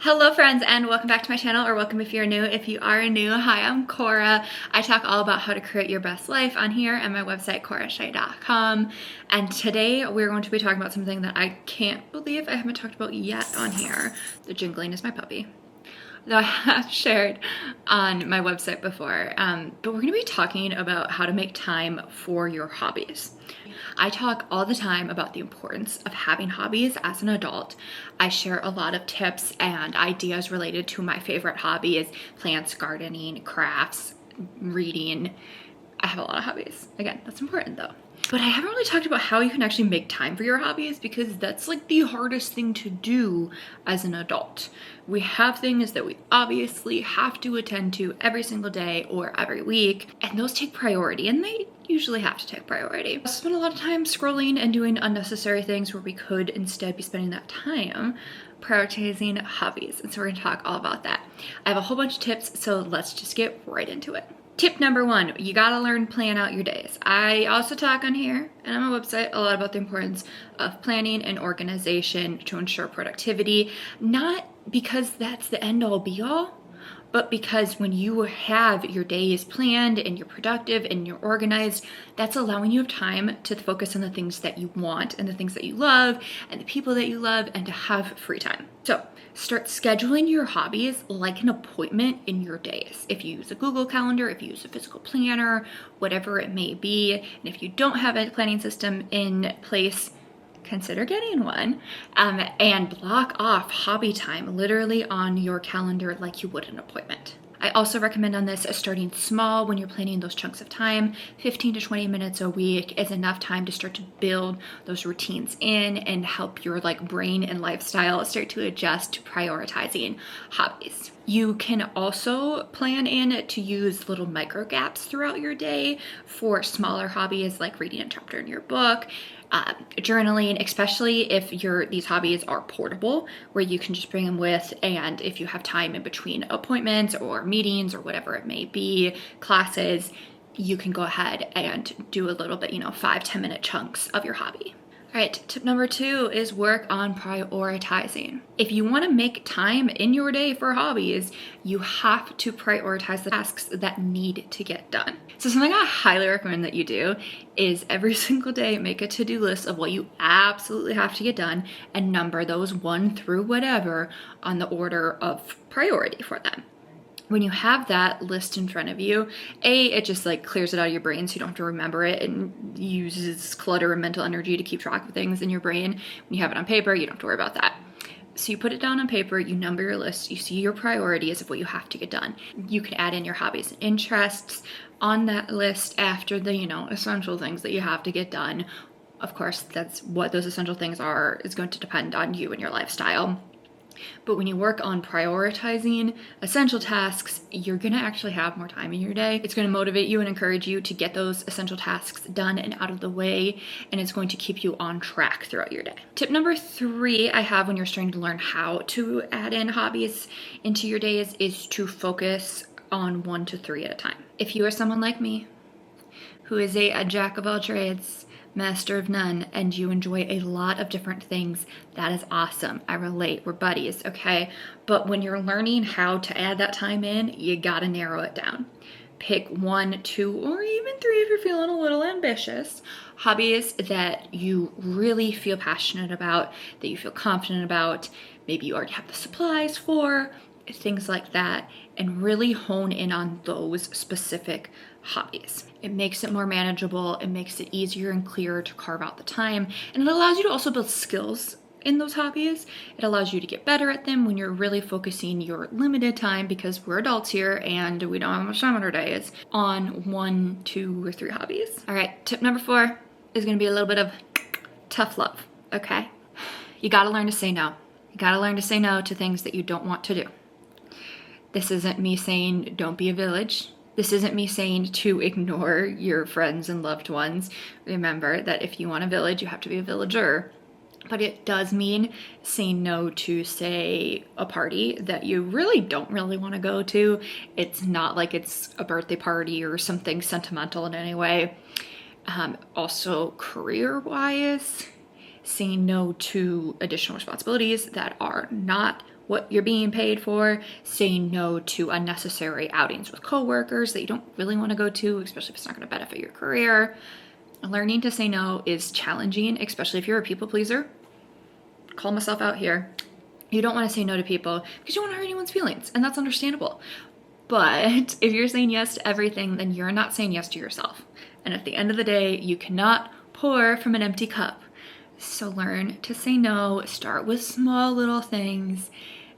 Hello friends and welcome back to my channel, or welcome if you're new. If you are new, hi, I'm Korra. I talk all about how to create your best life on here and my website korrashay.com. And today we're going to be talking about something that I can't believe I haven't talked about yet on here. The jingling is my puppy, though I have shared on my website before. But we're gonna be talking about how to make time for your hobbies. I talk all the time about the importance of having hobbies as an adult. I share a lot of tips and ideas related to my favorite hobbies: plants, gardening, crafts, reading. I have a lot of hobbies. Again, that's important though. But I haven't really talked about how you can actually make time for your hobbies, because that's like the hardest thing to do as an adult. We have things that we obviously have to attend to every single day or every week, and those take priority, and they usually have to take priority. I spend a lot of time scrolling and doing unnecessary things where we could instead be spending that time prioritizing hobbies. And so we're gonna talk all about that. I have a whole bunch of tips, so let's just get right into it. Tip number one, you gotta learn to plan out your days. I also talk on here and on my website a lot about the importance of planning and organization to ensure productivity, not because that's the end all be all, but because when you have your days planned and you're productive and you're organized, that's allowing you time to focus on the things that you want and the things that you love and the people that you love, and to have free time. So start scheduling your hobbies like an appointment in your days. If you use a Google Calendar, if you use a physical planner, whatever it may be, and if you don't have a planning system in place, consider getting one, and block off hobby time literally on your calendar like you would an appointment. I also recommend on this starting small when you're planning those chunks of time. 15 to 20 minutes a week is enough time to start to build those routines in and help your brain and lifestyle start to adjust to prioritizing hobbies. You can also plan in to use little micro gaps throughout your day for smaller hobbies like reading a chapter in your book, journaling, especially if these hobbies are portable, where you can just bring them with, and if you have time in between appointments or meetings or whatever it may be, classes, you can go ahead and do a little bit, 5-10 minute chunks of your hobby. All right, tip number two is work on prioritizing. If you want to make time in your day for hobbies, you have to prioritize the tasks that need to get done. So something I highly recommend that you do is every single day make a to-do list of what you absolutely have to get done and number those 1 through whatever on the order of priority for them. When you have that list in front of you, it just clears it out of your brain so you don't have to remember it and uses clutter and mental energy to keep track of things in your brain. When you have it on paper, you don't have to worry about that. So you put it down on paper, you number your list, you see your priorities of what you have to get done. You can add in your hobbies and interests on that list after the, essential things that you have to get done. Of course, that's what those essential things are is going to depend on you and your lifestyle. But when you work on prioritizing essential tasks, you're gonna actually have more time in your day. It's gonna motivate you and encourage you to get those essential tasks done and out of the way, and it's going to keep you on track throughout your day. Tip number 3 I have when you're starting to learn how to add in hobbies into your days is to focus on 1 to 3 at a time. If you are someone like me, who is a jack of all trades, master of none, and you enjoy a lot of different things, that is awesome. I relate, we're buddies, okay? But when you're learning how to add that time in, you gotta narrow it down. Pick 1, 2, or even 3 if you're feeling a little ambitious hobbies that you really feel passionate about, that you feel confident about, maybe you already have the supplies for, things like that, and really hone in on those specific hobbies. It makes it more manageable, it makes it easier and clearer to carve out the time, and it allows you to also build skills in those hobbies. It allows you to get better at them when you're really focusing your limited time, because we're adults here and we don't have much time on our days, on 1, 2, or 3 hobbies. All right, tip number 4 is gonna be a little bit of tough love, okay? You gotta learn to say no. You gotta learn to say no to things that you don't want to do. This isn't me saying don't be a village. This isn't me saying to ignore your friends and loved ones. Remember that if you want a village, you have to be a villager. But it does mean saying no to, say, a party that you really don't really want to go to. It's not like it's a birthday party or something sentimental in any way. Also, career-wise, saying no to additional responsibilities that are not what you're being paid for, saying no to unnecessary outings with coworkers that you don't really want to go to, especially if it's not going to benefit your career. Learning to say no is challenging, especially if you're a people pleaser. Call myself out here. You don't want to say no to people because you don't want to hurt anyone's feelings, and that's understandable. But if you're saying yes to everything, then you're not saying yes to yourself. And at the end of the day, you cannot pour from an empty cup. So learn to say no, start with small little things,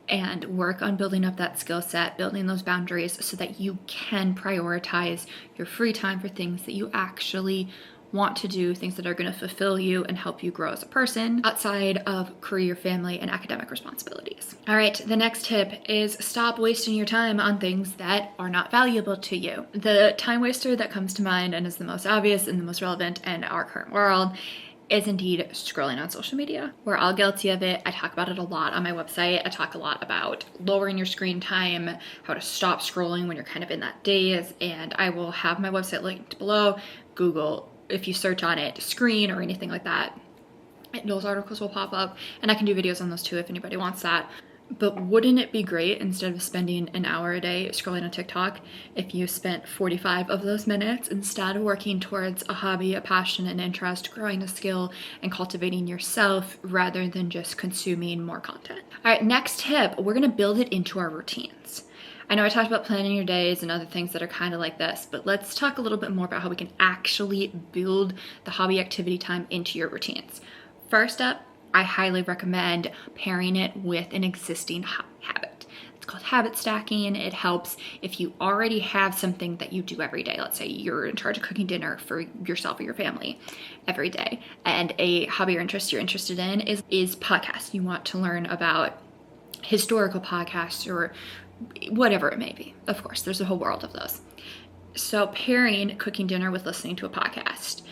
and work on building up that skill set, building those boundaries so that you can prioritize your free time for things that you actually want to do, things that are going to fulfill you and help you grow as a person outside of career, family, and academic responsibilities. All right, the next tip is stop wasting your time on things that are not valuable to you. The time waster that comes to mind and is the most obvious and the most relevant in our current world is indeed scrolling on social media. We're all guilty of it. I talk about it a lot on my website. I talk a lot about lowering your screen time, how to stop scrolling when you're kind of in that daze, and I will have my website linked below. Google, if you search on it, screen or anything like that, those articles will pop up, and I can do videos on those too if anybody wants that. But wouldn't it be great, instead of spending an hour a day scrolling on TikTok, if you spent 45 of those minutes instead working towards a hobby, a passion, an interest, growing a skill, and cultivating yourself rather than just consuming more content? All right, next tip, we're gonna build it into our routines. I know I talked about planning your days and other things that are kind of like this, but let's talk a little bit more about how we can actually build the hobby activity time into your routines. First up, I highly recommend pairing it with an existing habit. It's called habit stacking. It helps if you already have something that you do every day. Let's say you're in charge of cooking dinner for yourself or your family every day, and a hobby or interest you're interested in is podcasts. You want to learn about historical podcasts or whatever it may be. Of course, there's a whole world of those. So pairing cooking dinner with listening to a podcast,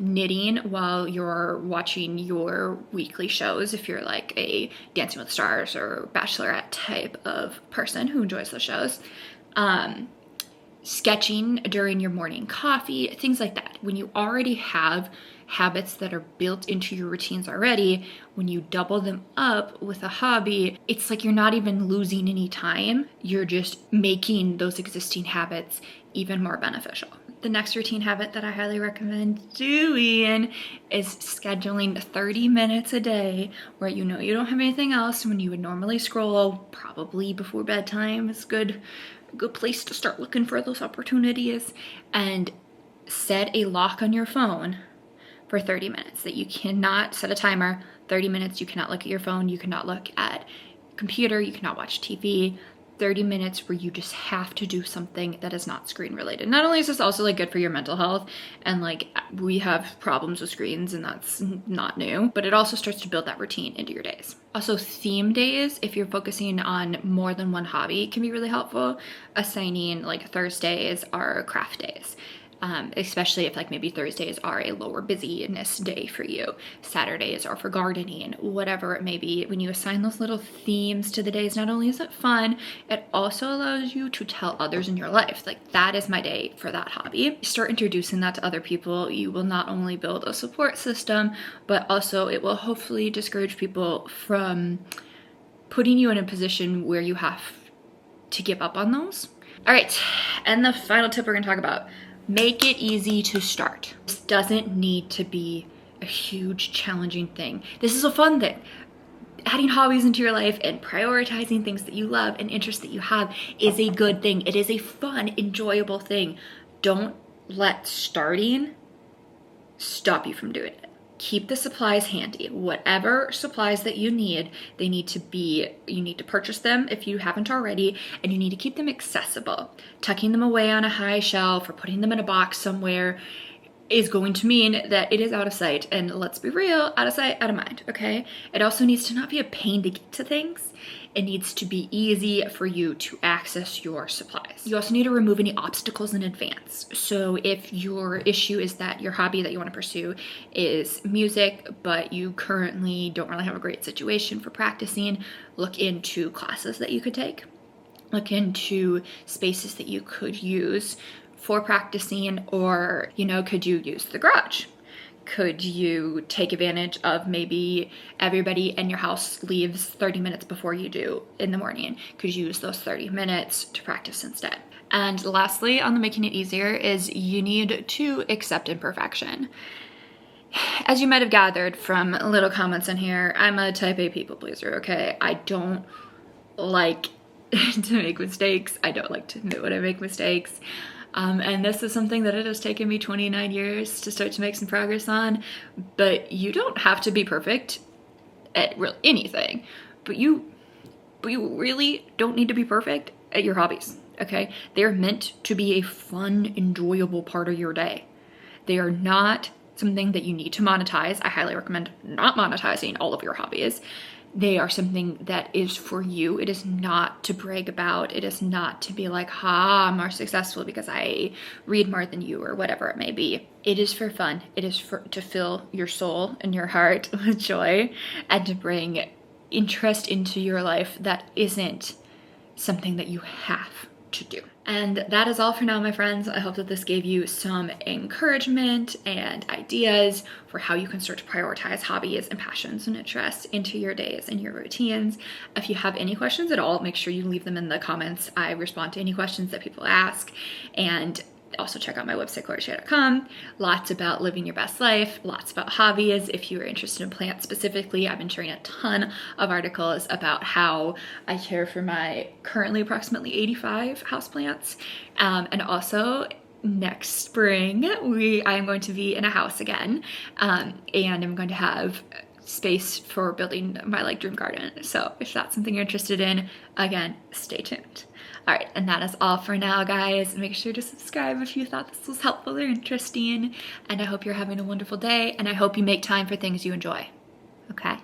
knitting while you're watching your weekly shows, if you're like a Dancing with the Stars or Bachelorette type of person who enjoys those shows, sketching during your morning coffee, things like that. When you already have habits that are built into your routines already, when you double them up with a hobby, it's like you're not even losing any time. You're just making those existing habits even more beneficial. The next routine habit that I highly recommend doing is scheduling 30 minutes a day where you know you don't have anything else when you would normally scroll, probably before bedtime is a good place to start looking for those opportunities, and set a lock on your phone for 30 minutes that you cannot set a timer. 30 minutes, you cannot look at your phone, you cannot look at computer, you cannot watch TV. 30 minutes where you just have to do something that is not screen related. Not only is this also like good for your mental health, and like we have problems with screens and that's not new, but it also starts to build that routine into your days. Also, theme days, if you're focusing on more than one hobby, can be really helpful. Assigning like Thursdays are craft days. Especially if like maybe Thursdays are a lower busyness day for you. Saturdays are for gardening, whatever it may be. When you assign those little themes to the days, not only is it fun, it also allows you to tell others in your life, like, that is my day for that hobby. Start introducing that to other people. You will not only build a support system, but also it will hopefully discourage people from putting you in a position where you have to give up on those. All right, and the final tip we're gonna talk about: make it easy to start. This doesn't need to be a huge, challenging thing. This is a fun thing. Adding hobbies into your life and prioritizing things that you love and interests that you have is a good thing. It is a fun, enjoyable thing. Don't let starting stop you from doing it. Keep the supplies handy. Whatever supplies that you need, you need to purchase them if you haven't already, and you need to keep them accessible. Tucking them away on a high shelf or putting them in a box somewhere is going to mean that it is out of sight, and let's be real, out of sight, out of mind, okay? It also needs to not be a pain to get to things. It needs to be easy for you to access your supplies. You also need to remove any obstacles in advance. So if your issue is that your hobby that you want to pursue is music, but you currently don't really have a great situation for practicing, look into classes that you could take. Look into spaces that you could use for practicing, or, could you use the garage? Could you take advantage of maybe everybody in your house leaves 30 minutes before you do in the morning? Could you use those 30 minutes to practice instead? And lastly, on the making it easier is you need to accept imperfection. As you might have gathered from little comments in here, I'm a type A people pleaser, okay? I don't like to make mistakes. I don't like to admit when I make mistakes. And this is something that it has taken me 29 years to start to make some progress on. But you don't have to be perfect at really anything. But you really don't need to be perfect at your hobbies, okay? They're meant to be a fun, enjoyable part of your day. They are not something that you need to monetize. I highly recommend not monetizing all of your hobbies. They are something that is for you. It is not to brag about. It is not to be like, I'm more successful because I read more than you or whatever it may be. It is for fun. It is to fill your soul and your heart with joy and to bring interest into your life that isn't something that you have to do. And that is all for now, my friends. I hope that this gave you some encouragement and ideas for how you can start to prioritize hobbies and passions and interests into your days and your routines. If you have any questions at all, make sure you leave them in the comments. I respond to any questions that people ask. And also check out my website, korrashaida.com. Lots about living your best life, lots about hobbies. If you are interested in plants specifically, I've been sharing a ton of articles about how I care for my currently approximately 85 houseplants. And also next spring, I am going to be in a house again, and I'm going to have space for building my dream garden. So if that's something you're interested in, again, stay tuned. All right, and that is all for now, guys. Make sure to subscribe if you thought this was helpful or interesting. And I hope you're having a wonderful day, and I hope you make time for things you enjoy. Okay?